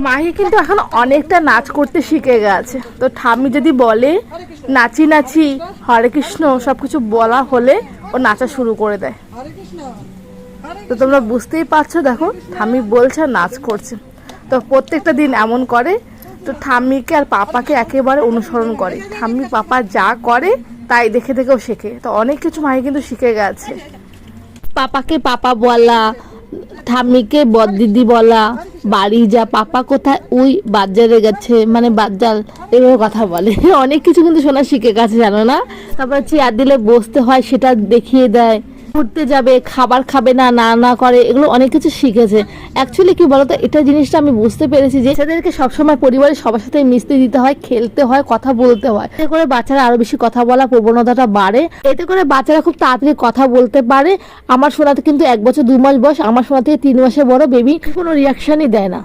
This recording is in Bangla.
মাহি কিন্তু এখন অনেকটা নাচ করতে শিখে গেছে। তো ঠাম্মি যদি বলে নাচি নাচি হরে কৃষ্ণ সবকিছু বলা হলে ও নাচা শুরু করে দেয়। তো তোমরা বুঝতেই পারছো, দেখো ঠাম্মি বলছে আর নাচ করছে। তো প্রত্যেকটা দিন এমন করে। তো ঠাম্মিকে আর পাপাকে একেবারে অনুসরণ করে, ঠাম্মি পাপা যা করে তাই দেখে দেখেও শেখে। তো অনেক কিছু মাহি কিন্তু শিখে গেছে। পাপাকে পাপা বলা, ঠাম্মিকে বড়দিদি বলা, বাড়ি যা, পাপা কোথায়, ওই বাজারে গেছে, মানে বাজার, এভাবে কথা বলে। অনেক কিছু কিন্তু শোনা শিখে গেছে, জানো না। তারপর চেয়ার দিলে বসতে হয় সেটা দেখিয়ে দেয়, ঘুরতে যাবে, খাবার খাবে না, না না করে, এগুলো অনেক কিছু শিখেছে। অ্যাকচুয়ালি কি বলতো, এটা জিনিসটা আমি বুঝতে পেরেছি যে ছেলেদেরকে সবসময় পরিবারের সবার সাথে মিশতে দিতে হয়, খেলতে হয়, কথা বলতে হয়। এতে করে বাচ্চারা আরো বেশি কথা বলা প্রবণতাটা বাড়ে। এতে করে বাচ্চারা খুব তাড়াতাড়ি কথা বলতে পারে। আমার শোনাতে কিন্তু 1 বছর 2 মাস বয়স, আমার শোনা থেকে 3 মাসের বড় বেবি কোনো রিয়াকশনই দেয় না।